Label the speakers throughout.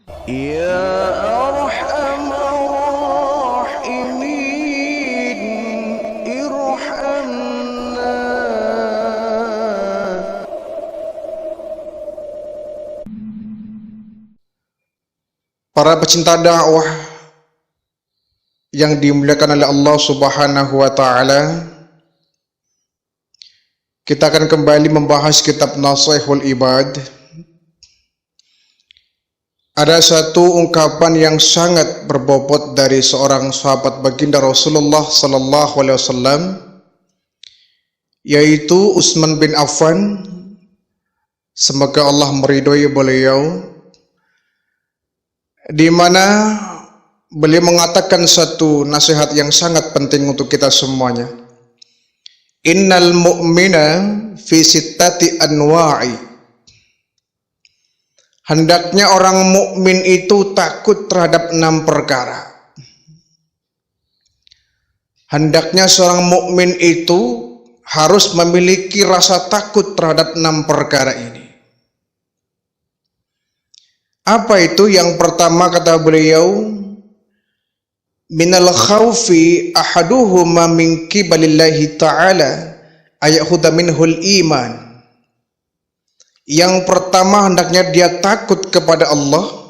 Speaker 1: Ya Arhamar Rahimin, irhamna.
Speaker 2: Para pecinta dakwah yang dimuliakan oleh Allah Subhanahu wa taala, kita akan kembali membahas kitab Nasihatul Ibad. Ada satu ungkapan yang sangat berbobot dari seorang sahabat baginda Rasulullah sallallahu alaihi wasallam, yaitu Utsman bin Affan. Semoga Allah meridhoi beliau, di mana beliau mengatakan satu nasihat yang sangat penting untuk kita semuanya. Innal mu'mina fi sittati anwa'i. Hendaknya orang mukmin itu takut terhadap 6 perkara. Hendaknya seorang mukmin itu harus memiliki rasa takut terhadap 6 perkara ini. Apa itu? Yang pertama kata beliau, minal khawfi ahaduhuma min qibalillahi ta'ala ayakhudha minhul iman. Yang pertama, hendaknya dia takut kepada Allah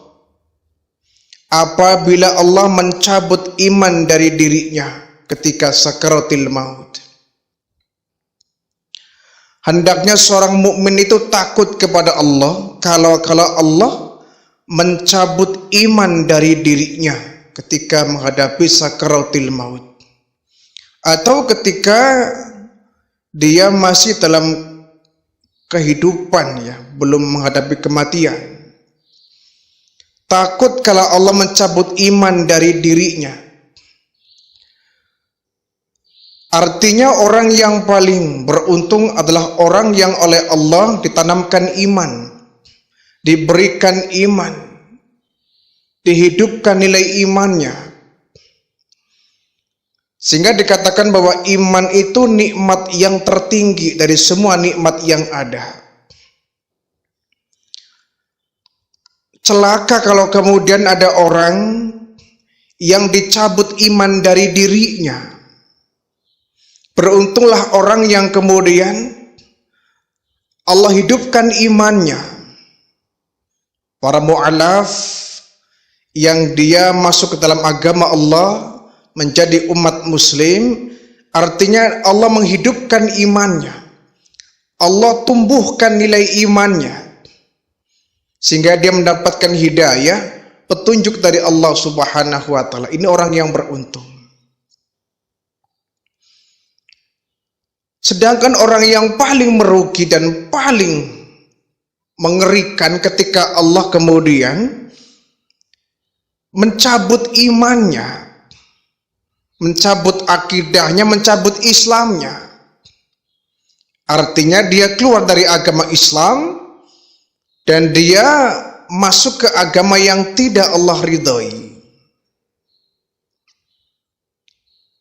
Speaker 2: apabila Allah mencabut iman dari dirinya ketika sakaratil maut. Hendaknya seorang mukmin itu takut kepada Allah kalau Allah mencabut iman dari dirinya ketika menghadapi sakaratil maut, atau ketika dia masih dalam kehidupan, belum menghadapi kematian. Takut kalau Allah mencabut iman dari dirinya. Artinya orang yang paling beruntung adalah orang yang oleh Allah ditanamkan iman, diberikan iman, dihidupkan nilai imannya, sehingga dikatakan bahwa iman itu nikmat yang tertinggi dari semua nikmat yang ada. Celaka kalau kemudian ada orang yang dicabut iman dari dirinya. Beruntunglah orang yang kemudian Allah hidupkan imannya. Para mu'alaf yang dia masuk ke dalam agama Allah, menjadi umat muslim, artinya Allah menghidupkan imannya, Allah tumbuhkan nilai imannya, sehingga dia mendapatkan hidayah, petunjuk dari Allah Subhanahu wa taala. Ini orang yang beruntung. Sedangkan orang yang paling merugi dan paling mengerikan ketika Allah kemudian mencabut imannya, mencabut akidahnya, mencabut Islamnya. Artinya dia keluar dari agama Islam dan dia masuk ke agama yang tidak Allah ridhoi.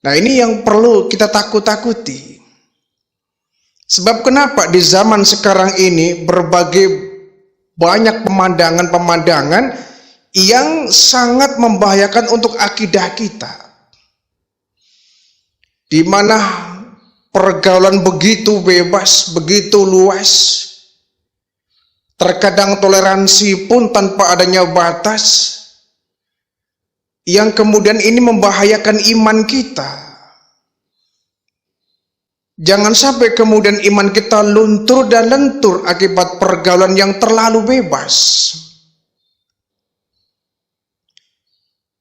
Speaker 2: Nah, ini yang perlu kita takut-takuti. Sebab kenapa di zaman sekarang ini berbagai banyak pemandangan-pemandangan yang sangat membahayakan untuk akidah kita, di mana pergaulan begitu bebas, begitu luas, terkadang toleransi pun tanpa adanya batas, yang kemudian ini membahayakan iman kita. Jangan sampai kemudian iman kita luntur dan lentur akibat pergaulan yang terlalu bebas.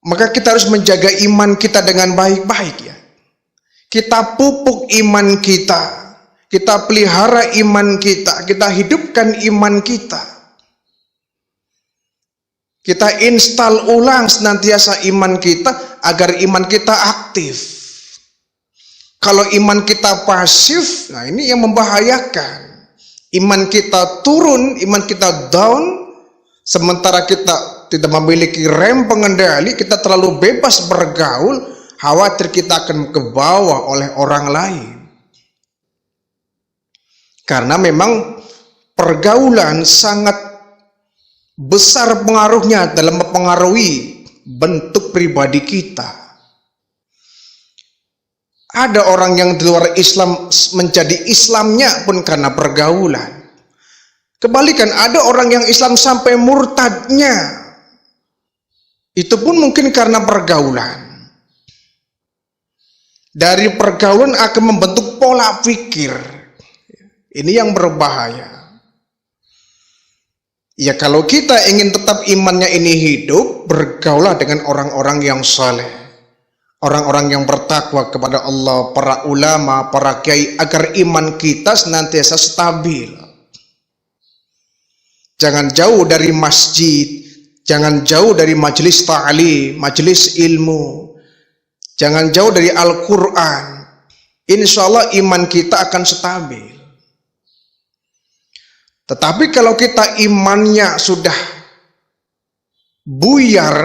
Speaker 2: Maka kita harus menjaga iman kita dengan baik-baik, ya. Kita pupuk iman kita, kita pelihara iman kita, kita hidupkan iman kita. Kita install ulang senantiasa iman kita agar iman kita aktif. Kalau iman kita pasif, nah ini yang membahayakan. Iman kita turun, iman kita down, sementara kita tidak memiliki rem pengendali, kita terlalu bebas bergaul, khawatir kita akan kebawa oleh orang lain. Karena memang pergaulan sangat besar pengaruhnya dalam mempengaruhi bentuk pribadi kita. Ada orang yang di luar Islam menjadi Islamnya pun karena pergaulan. Kebalikan, ada orang yang Islam sampai murtadnya, itu pun mungkin karena pergaulan. Dari pergaulan akan membentuk pola pikir. Ini yang berbahaya. Ya, kalau kita ingin tetap imannya ini hidup, bergaulah dengan orang-orang yang saleh, orang-orang yang bertakwa kepada Allah, para ulama, para kiai, agar iman kita senantiasa stabil. Jangan jauh dari masjid, jangan jauh dari majelis ta'lim, majelis ilmu, jangan jauh dari Al-Quran. Insya Allah iman kita akan stabil. Tetapi kalau kita imannya sudah buyar,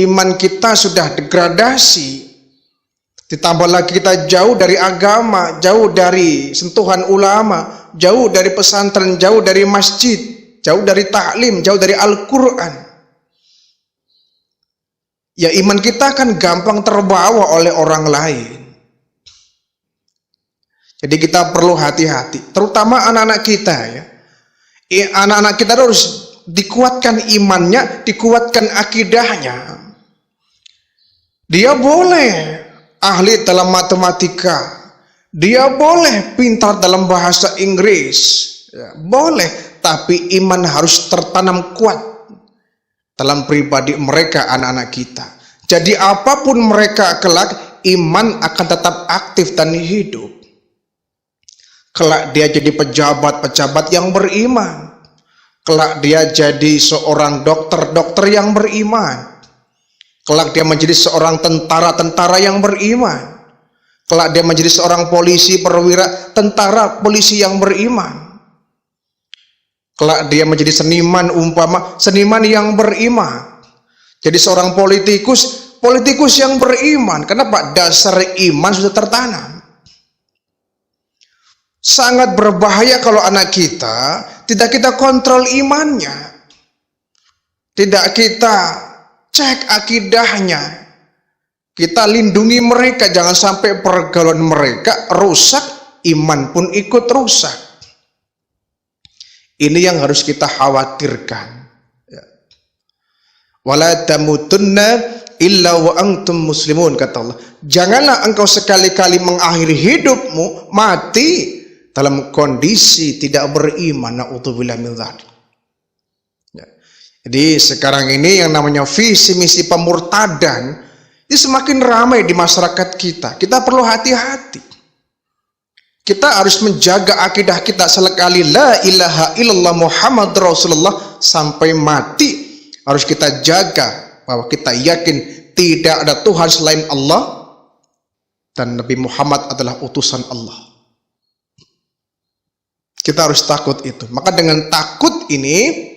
Speaker 2: iman kita sudah degradasi, ditambah lagi kita jauh dari agama, jauh dari sentuhan ulama, jauh dari pesantren, jauh dari masjid, jauh dari taklim, jauh dari Al-Quran, ya iman kita akan gampang terbawa oleh orang lain. Jadi kita perlu hati-hati, terutama anak-anak kita ya. Anak-anak kita harus dikuatkan imannya, dikuatkan akidahnya. Dia boleh ahli dalam matematika, dia boleh pintar dalam bahasa Inggris, ya, boleh, tapi iman harus tertanam kuat dalam pribadi mereka, anak-anak kita. Jadi apapun mereka kelak, iman akan tetap aktif dan hidup. Kelak dia jadi pejabat-pejabat yang beriman, kelak dia jadi seorang dokter-dokter yang beriman, kelak dia menjadi seorang tentara-tentara yang beriman, kelak dia menjadi seorang polisi perwira tentara polisi yang beriman, kelak dia menjadi seniman umpama seniman yang beriman, jadi seorang politikus yang beriman. Kenapa? Dasar iman sudah tertanam. Sangat berbahaya kalau anak kita tidak kita kontrol imannya, tidak kita cek akidahnya, kita lindungi mereka, jangan sampai pergaulan mereka rusak, iman pun ikut rusak. Ini yang harus kita khawatirkan. Wala tamutunna illa wa antum muslimun, kata Allah. Janganlah engkau sekali-kali mengakhiri hidupmu, mati dalam kondisi tidak beriman. Na'udzubillah min dzalik. Jadi sekarang ini yang namanya visi misi pemurtadan ini semakin ramai di masyarakat kita. Kita perlu hati-hati. Kita harus menjaga akidah kita sekali la ilaha illallah Muhammad Rasulullah sampai mati. Harus kita jaga bahwa kita yakin tidak ada Tuhan selain Allah dan Nabi Muhammad adalah utusan Allah. Kita harus takut itu. Maka dengan takut ini,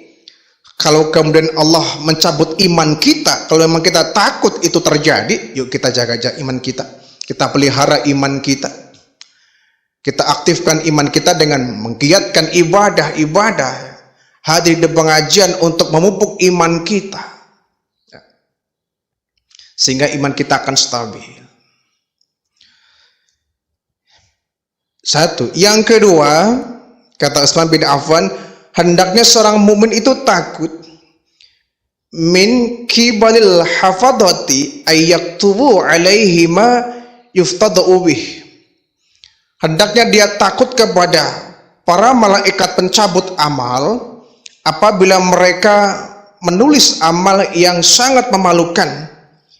Speaker 2: kalau kemudian Allah mencabut iman kita, kalau memang kita takut itu terjadi, yuk kita jaga iman kita. Kita pelihara iman kita. Kita aktifkan iman kita dengan menggiatkan ibadah-ibadah. Hadir di pengajian untuk memupuk iman kita. Sehingga iman kita akan stabil. Satu. Yang kedua, kata Utsman bin Affan, hendaknya seorang mukmin itu takut min kibalil hafadati ayyaktubu alaihi ma yuftadau bih. Hendaknya dia takut kepada para malaikat pencabut amal apabila mereka menulis amal yang sangat memalukan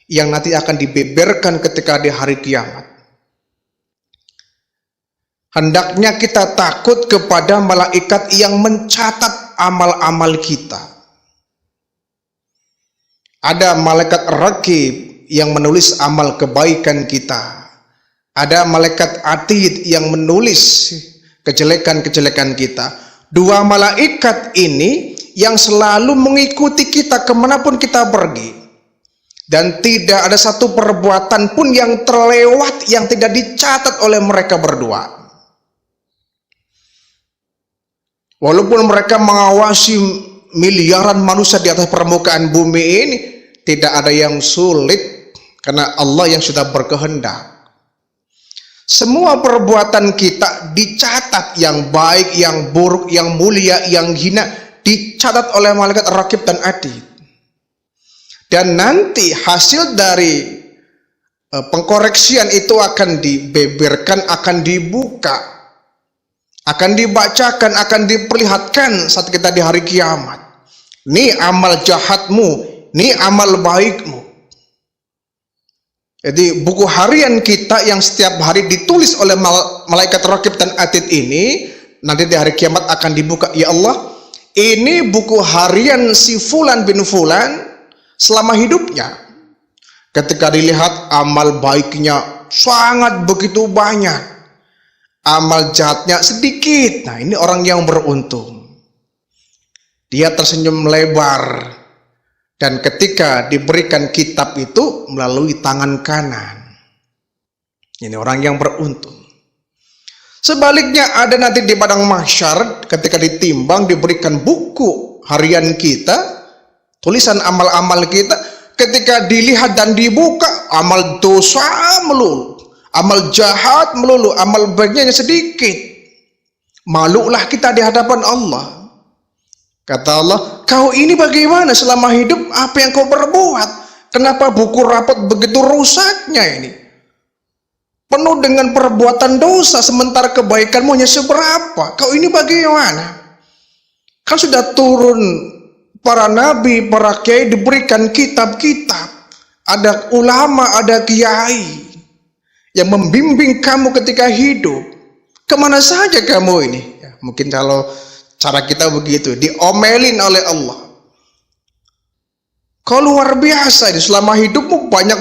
Speaker 2: yang nanti akan dibeberkan ketika di hari kiamat. Hendaknya kita takut kepada malaikat yang mencatat amal-amal kita. Ada malaikat raqib yang menulis amal kebaikan kita. Ada malaikat atid yang menulis kejelekan-kejelekan kita. Dua malaikat ini yang selalu mengikuti kita kemanapun kita pergi. Dan tidak ada satu perbuatan pun yang terlewat yang tidak dicatat oleh mereka berdua. Walaupun mereka mengawasi miliaran manusia di atas permukaan bumi ini, tidak ada yang sulit karena Allah yang sudah berkehendak. Semua perbuatan kita dicatat, yang baik, yang buruk, yang mulia, yang hina, dicatat oleh malaikat Raqib dan Atid. Dan nanti hasil dari pengkoreksian itu akan dibeberkan, akan dibuka, akan dibacakan, akan diperlihatkan saat kita di hari kiamat. Ini amal jahatmu, ini amal baikmu. Jadi buku harian kita yang setiap hari ditulis oleh malaikat Raqib dan Atid ini, nanti di hari kiamat akan dibuka. Ya Allah, ini buku harian si Fulan bin Fulan selama hidupnya. Ketika dilihat amal baiknya sangat begitu banyak, amal jahatnya sedikit. Nah, ini orang yang beruntung. Dia tersenyum lebar. Dan ketika diberikan kitab itu melalui tangan kanan, ini orang yang beruntung. Sebaliknya ada nanti di padang mahsyar, ketika ditimbang diberikan buku harian kita, tulisan amal-amal kita, ketika dilihat dan dibuka, amal dosa melulu, amal jahat melulu, amal baiknya sedikit. Malulah kita di hadapan Allah. Kata Allah, kau ini bagaimana selama hidup, apa yang kau perbuat? Kenapa buku rapot begitu rusaknya ini? Penuh dengan perbuatan dosa, sementara kebaikanmu hanya seberapa. Kau ini bagaimana? Kan sudah turun para nabi, para kiai, diberikan kitab-kitab. Ada ulama, ada kiai yang membimbing kamu ketika hidup. Kemana saja kamu ini? Ya, mungkin kalau cara kita begitu, diomelin oleh Allah. Kau luar biasa, selama hidupmu banyak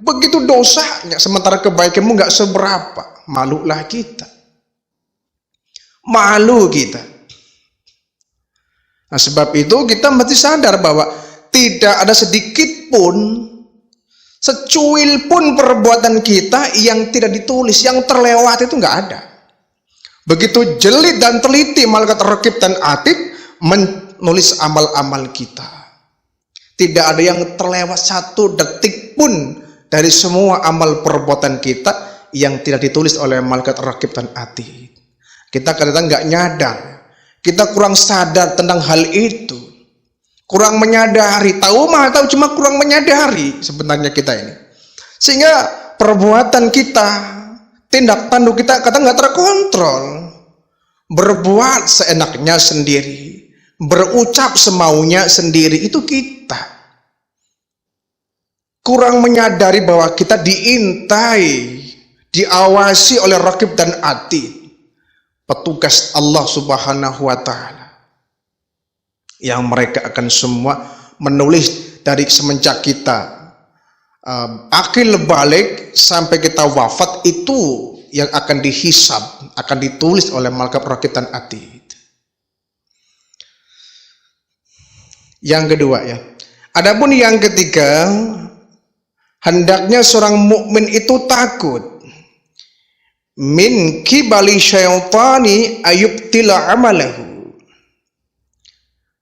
Speaker 2: begitu dosanya, sementara kebaikanmu nggak seberapa. Malulah kita. Malu kita. Nah, sebab itu kita mesti sadar bahwa tidak ada sedikit pun, secuil pun perbuatan kita yang tidak ditulis, yang terlewat itu nggak ada. Begitu jeli dan teliti malaikat Raqib dan Atid menulis amal-amal kita. Tidak ada yang terlewat satu detik pun dari semua amal perbuatan kita yang tidak ditulis oleh malaikat Raqib dan Atid. Kita kadang-kadang nggak nyadar, kita kurang sadar tentang hal itu, kurang menyadari. Tahu mah tahu, cuma kurang menyadari sebenarnya kita ini. Sehingga perbuatan kita, tindak tanduk kita kadang nggak terkontrol. Berbuat seenaknya sendiri, berucap semaunya sendiri, itu kita. Kurang menyadari bahwa kita diintai, diawasi oleh Raqib dan Atid, petugas Allah Subhanahu wa Ta'ala, yang mereka akan semua menulis dari semenjak kita akil balik sampai kita wafat, itu yang akan dihisab, akan ditulis oleh malaikat Raqib dan Atid. Yang kedua ya. Adapun yang ketiga, hendaknya seorang mukmin itu takut min kibali syaitani ayubtila amalahu.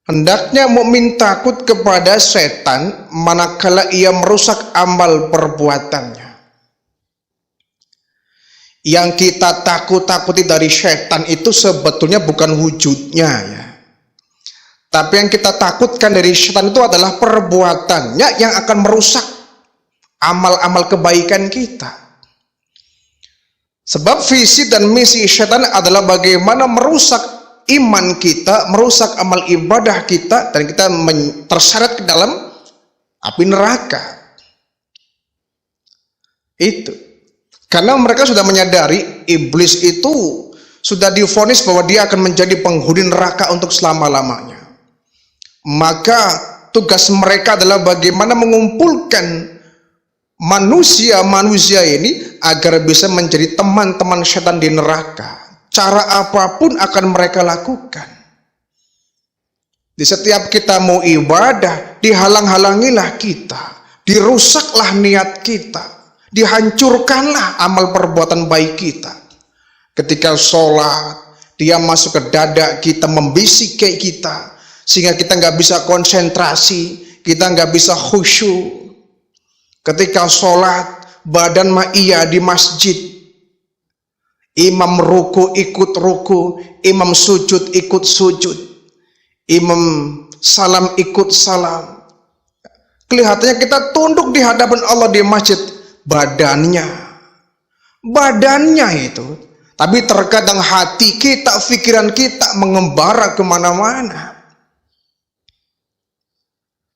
Speaker 2: Hendaknya mukmin takut kepada setan manakala ia merusak amal perbuatannya. Yang kita takut-takuti dari setan itu sebetulnya bukan wujudnya ya. Tapi yang kita takutkan dari setan itu adalah perbuatannya yang akan merusak amal-amal kebaikan kita. Sebab visi dan misi setan adalah bagaimana merusak iman kita, merusak amal ibadah kita, dan kita terseret ke dalam api neraka. Itu. Karena mereka sudah menyadari iblis itu sudah divonis bahwa dia akan menjadi penghuni neraka untuk selama-lamanya. Maka tugas mereka adalah bagaimana mengumpulkan manusia-manusia ini agar bisa menjadi teman-teman setan di neraka. Cara apapun akan mereka lakukan. Di setiap kita mau ibadah, dihalang-halangilah kita, dirusaklah niat kita, dihancurkanlah amal perbuatan baik kita. Ketika sholat, Dia masuk ke dada kita, membisik kayak kita, sehingga kita nggak bisa konsentrasi, kita nggak bisa khusyuk. Ketika sholat, badan mah iya di masjid, imam ruku ikut ruku, imam sujud ikut sujud, imam salam ikut salam. Kelihatannya kita tunduk di hadapan Allah di masjid, badannya itu. Tapi terkadang hati kita, pikiran kita mengembara kemana-mana.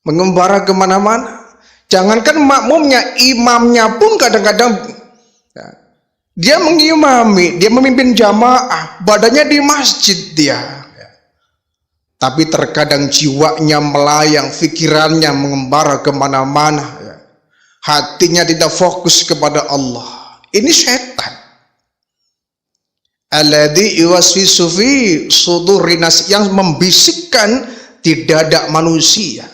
Speaker 2: Mengembara kemana-mana. Jangankan makmumnya, imamnya pun kadang-kadang dia mengimami, dia memimpin jamaah, badannya di masjid dia. Tapi terkadang jiwanya melayang, pikirannya mengembara kemana-mana. Hatinya tidak fokus kepada Allah. Ini setan. Alladzi yuwaswisu fi sudurin nas, yang membisikkan di dada manusia.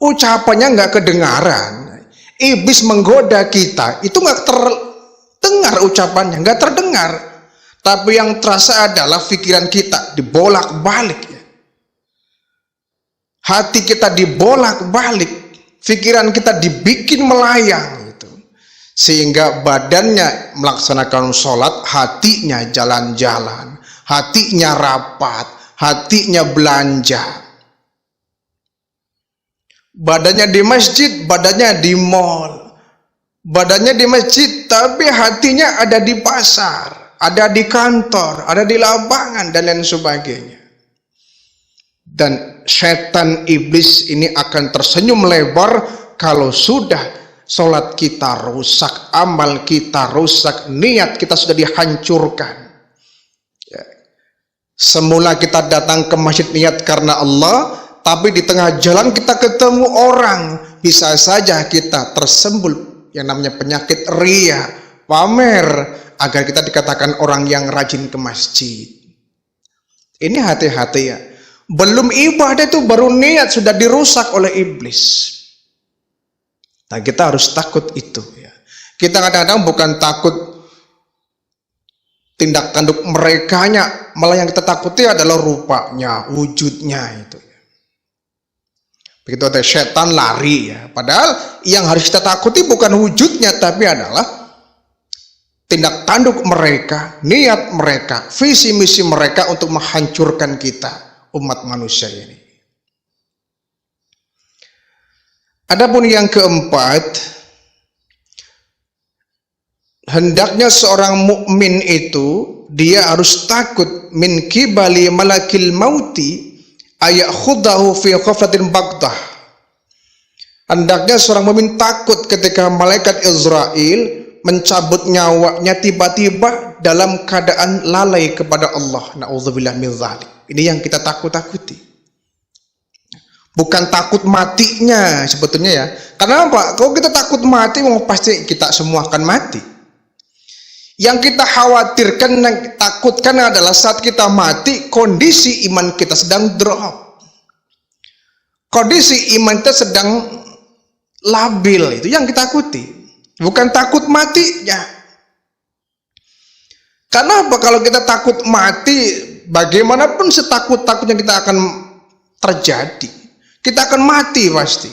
Speaker 2: Ucapannya nggak kedengaran. Iblis menggoda kita, itu nggak terdengar ucapannya, nggak terdengar. Tapi yang terasa adalah pikiran kita dibolak-balik. Hati kita dibolak-balik, pikiran kita dibikin melayang. Sehingga badannya melaksanakan sholat, hatinya jalan-jalan, hatinya rapat, hatinya belanja. Badannya di masjid, badannya di mall. Badannya di masjid, tapi hatinya ada di pasar, ada di kantor, ada di lapangan, dan lain sebagainya. Dan setan iblis ini akan tersenyum lebar kalau sudah sholat kita rusak, amal kita rusak, niat kita sudah dihancurkan. Semula kita datang ke masjid niat karena Allah, tapi di tengah jalan kita ketemu orang, bisa saja kita tersembul yang namanya penyakit riya, pamer, agar kita dikatakan orang yang rajin ke masjid. Ini hati-hati ya. Belum ibadah itu baru niat sudah dirusak oleh iblis. Nah, kita harus takut itu ya. Kita kadang-kadang bukan takut tindak tanduk merekanya, malah yang kita takuti adalah rupanya, wujudnya itu. Begitu ada setan lari ya. Padahal yang harus kita takuti bukan wujudnya, tapi adalah tindak tanduk mereka, niat mereka, visi misi mereka untuk menghancurkan kita, umat manusia ini. Adapun yang keempat, hendaknya seorang mukmin itu dia harus takut min kibali malakil mauti ayakhudhahu fi khaflatin baghtah. Hendaknya seorang mukmin takut ketika malaikat Israel mencabut nyawanya tiba-tiba dalam keadaan lalai kepada Allah. Nauzubillah min dzalik. Ini yang kita takut-takuti. Bukan takut matinya sebetulnya ya. Karena apa? Kalau kita takut mati, pasti kita semua akan mati. Yang kita khawatirkan dan takutkan adalah saat kita mati, kondisi iman kita sedang drop. Kondisi iman kita sedang labil, itu yang kita takuti. Bukan takut matinya. Karena apa? Kalau kita takut mati, bagaimanapun setakut-takutnya kita akan terjadi. Kita akan mati pasti.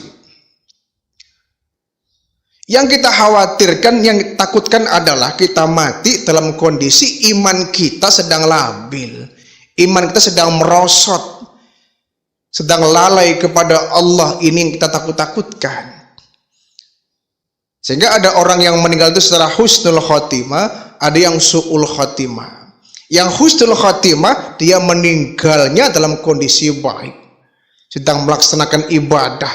Speaker 2: Yang kita khawatirkan, yang takutkan adalah kita mati dalam kondisi iman kita sedang labil. Iman kita sedang merosot, sedang lalai kepada Allah. Ini yang kita takut-takutkan. Sehingga ada orang yang meninggal itu secara husnul khotimah, ada yang su'ul khotimah. Yang husnul khotimah, dia meninggalnya dalam kondisi baik, sedang melaksanakan ibadah,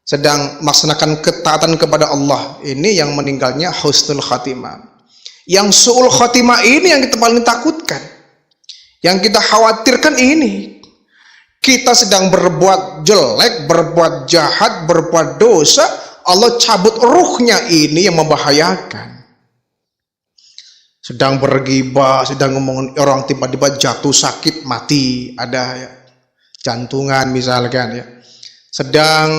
Speaker 2: sedang melaksanakan ketaatan kepada Allah. Ini yang meninggalnya husnul khatimah. Yang su'ul khatimah ini yang kita paling takutkan, yang kita khawatirkan ini. Kita sedang berbuat jelek, berbuat jahat, berbuat dosa, Allah cabut ruhnya, ini yang membahayakan. Sedang bergibah, sedang ngomongin orang, tiba-tiba jatuh sakit, mati, ada ya, jantungan misalkan ya. Sedang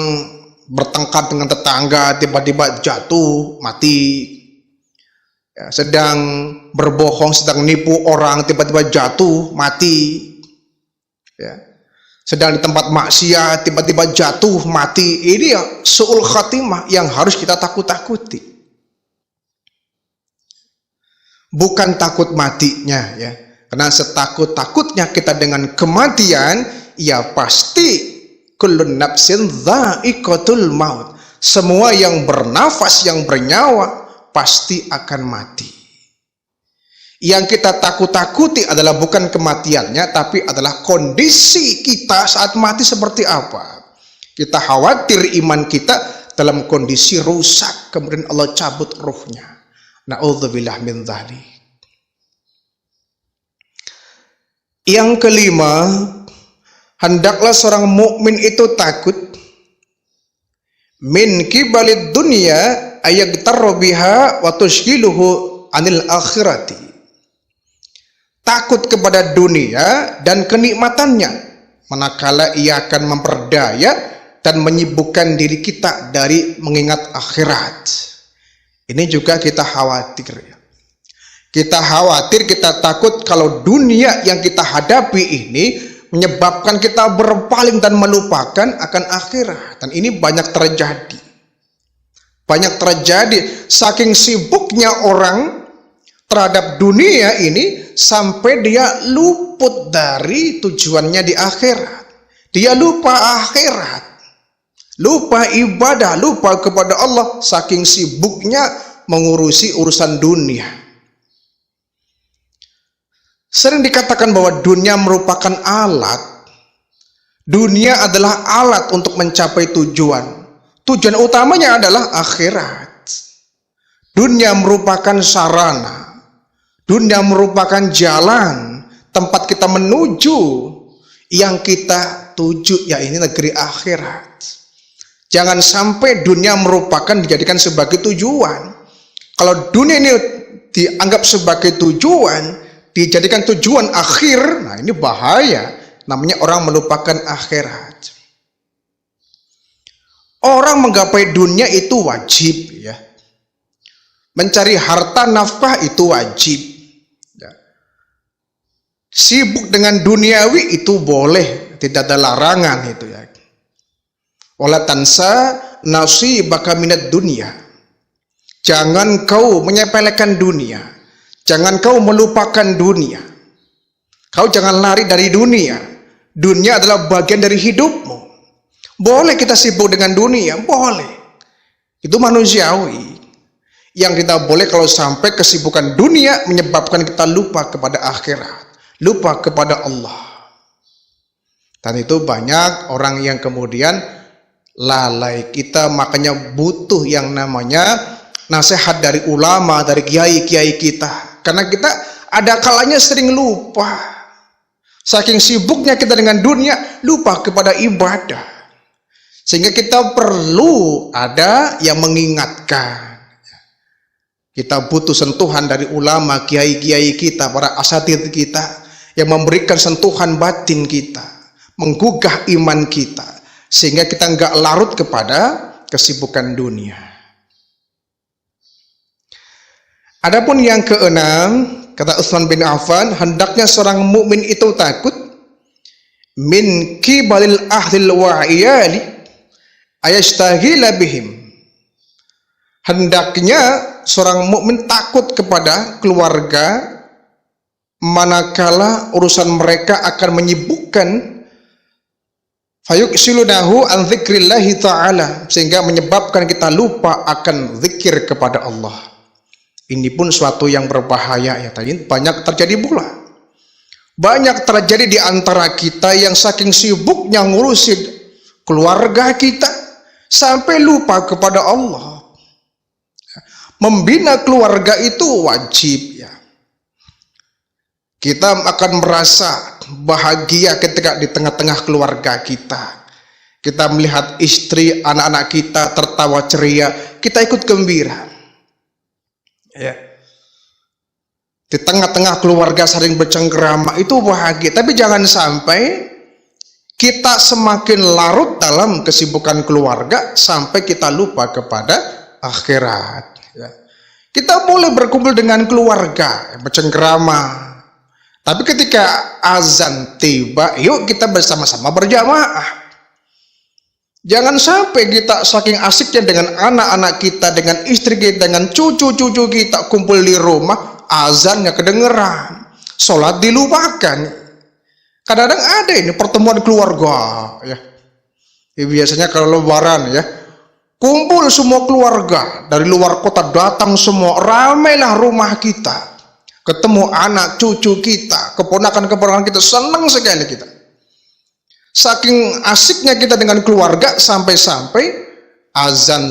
Speaker 2: bertengkar dengan tetangga, tiba-tiba jatuh, mati. ya, sedang berbohong, sedang nipu orang, tiba-tiba jatuh, mati. Ya. Sedang di tempat maksiat, tiba-tiba jatuh, mati. Ini ya su'ul khatimah yang harus kita takut-takuti. Bukan takut matinya, ya. Karena setakut-takutnya kita dengan kematian, ya pasti kullun nafsin dha'iqatul maut. Semua yang bernafas, yang bernyawa pasti akan mati. Yang kita takut-takuti adalah bukan kematiannya, tapi adalah kondisi kita saat mati seperti apa. Kita khawatir iman kita dalam kondisi rusak, kemudian Allah cabut ruhnya. Na'udzubillah min dzalik. Yang kelima, hendaklah seorang mukmin itu takut min kibalid dunya ayagtarru biha wa tushghiluhu anil akhirati. Takut kepada dunia dan kenikmatannya, manakala ia akan memperdaya dan menyibukkan diri kita dari mengingat akhirat. Ini juga kita khawatir, ya. Kita khawatir, kita takut kalau dunia yang kita hadapi ini menyebabkan kita berpaling dan melupakan akan akhirat. Dan ini banyak terjadi. Banyak terjadi saking sibuknya orang terhadap dunia ini sampai dia luput dari tujuannya di akhirat. Dia lupa akhirat, lupa ibadah, lupa kepada Allah saking sibuknya mengurusi urusan dunia. Sering dikatakan bahwa dunia merupakan alat. Dunia adalah alat untuk mencapai tujuan. Tujuan utamanya adalah akhirat. Dunia merupakan sarana. Dunia merupakan jalan tempat kita menuju yang kita tuju, yaitu negeri akhirat. Jangan sampai dunia merupakan dijadikan sebagai tujuan. Kalau dunia ini dianggap sebagai tujuan, dijadikan tujuan akhir, nah ini bahaya. Namanya orang melupakan akhirat. Orang menggapai dunia itu wajib, ya. Mencari harta nafkah itu wajib, ya. Sibuk dengan duniawi itu boleh, tidak ada larangan itu, ya. Wala tansa nasibaka minad dunya. Jangan kau menyepelekan dunia. Jangan kau melupakan dunia. Kau jangan lari dari dunia. Dunia adalah bagian dari hidupmu. Boleh kita sibuk dengan dunia, boleh. Itu manusiawi. Yang kita boleh kalau sampai kesibukan dunia menyebabkan kita lupa kepada akhirat, lupa kepada Allah. Dan itu banyak orang yang kemudian lalai. Kita makanya butuh yang namanya nasihat dari ulama, dari kiai-kiai kita. Karena kita ada kalanya sering lupa. Saking sibuknya kita dengan dunia, lupa kepada ibadah. Sehingga kita perlu ada yang mengingatkan. Kita butuh sentuhan dari ulama, kiai-kiai kita, para asatidz kita, yang memberikan sentuhan batin kita, menggugah iman kita, sehingga kita nggak larut kepada kesibukan dunia. Adapun yang keenam, kata Utsman bin Affan, hendaknya seorang mukmin itu takut min kibalil ahlil wa iyali ayastaghila bihim. Hendaknya seorang mukmin takut kepada keluarga manakala urusan mereka akan menyibukkan fayuksilunahu an dzikrillahi ta'ala, sehingga menyebabkan kita lupa akan zikir kepada Allah. Ini pun suatu yang berbahaya, ya. Tadi banyak terjadi pula. Banyak terjadi di antara kita yang saking sibuknya ngurusin keluarga kita sampai lupa kepada Allah. Membina keluarga itu wajib, ya. Kita akan merasa bahagia ketika di tengah-tengah keluarga kita. Kita melihat istri, anak-anak kita tertawa ceria, kita ikut gembira. Ya. Di tengah-tengah keluarga saling bercengkerama, itu bahagia. Tapi jangan sampai kita semakin larut dalam kesibukan keluarga sampai kita lupa kepada akhirat, ya. Kita boleh berkumpul dengan keluarga, bercengkrama. Tapi ketika azan tiba, yuk kita bersama-sama berjamaah. Jangan sampai kita saking asiknya dengan anak-anak kita, dengan istri kita, dengan cucu-cucu kita kumpul di rumah, azannya kedengeran, sholat dilupakan. Kadang-kadang ada ini pertemuan keluarga, ya. Biasanya kalau lebaran ya, kumpul semua keluarga dari luar kota datang semua, ramailah rumah kita. Ketemu anak cucu kita, keponakan-keponakan kita, senang sekali kita. Saking asiknya kita dengan keluarga sampai-sampai azan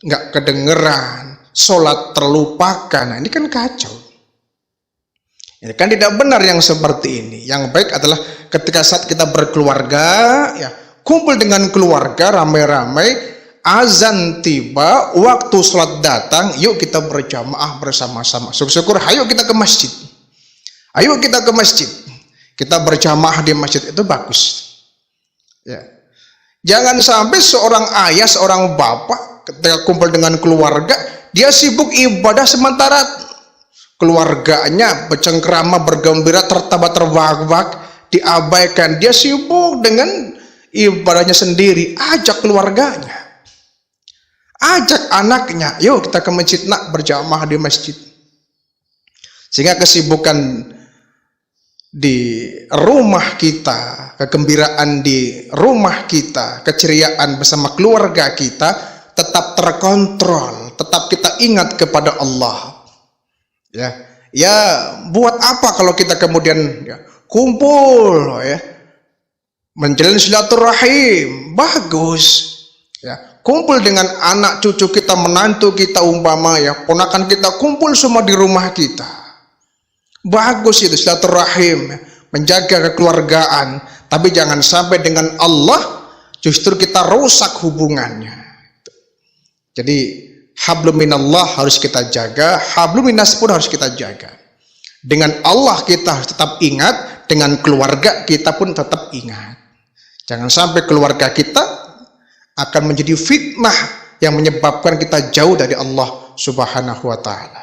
Speaker 2: nggak kedengeran, sholat terlupakan. Nah, ini kan kacau. Ini kan tidak benar yang seperti ini. Yang baik adalah ketika saat kita berkeluarga, ya kumpul dengan keluarga ramai-ramai. Azan tiba, waktu sholat datang, yuk kita berjamaah bersama-sama. Syukur-syukur, ayo kita ke masjid. Ayo kita ke masjid. Kita berjamaah di masjid, itu bagus. Ya. Jangan sampai seorang ayah, seorang bapak, ketika kumpul dengan keluarga, dia sibuk ibadah sementara keluarganya bercengkrama, bergembira, tertawa, terbahak-bahak, diabaikan. Dia sibuk dengan ibadahnya sendiri. Ajak keluarganya. Ajak anaknya, yuk kita ke masjid nak, berjamaah di masjid. Sehingga kesibukan di rumah kita, kegembiraan di rumah kita, keceriaan bersama keluarga kita tetap terkontrol, tetap kita ingat kepada Allah. Ya, buat apa kalau kita kemudian ya, kumpul ya, menjalin silaturahim, bagus. Ya, kumpul dengan anak cucu kita, menantu kita umpama ya, ponakan kita kumpul semua di rumah kita. Bagus itu silaturahim, menjaga kekeluargaan. Tapi jangan sampai dengan Allah justru kita rusak hubungannya. Jadi hablum minallah harus kita jaga, hablum minas pun harus kita jaga. Dengan Allah kita harus tetap ingat, dengan keluarga kita pun tetap ingat. Jangan sampai keluarga kita akan menjadi fitnah yang menyebabkan kita jauh dari Allah Subhanahu wa ta'ala.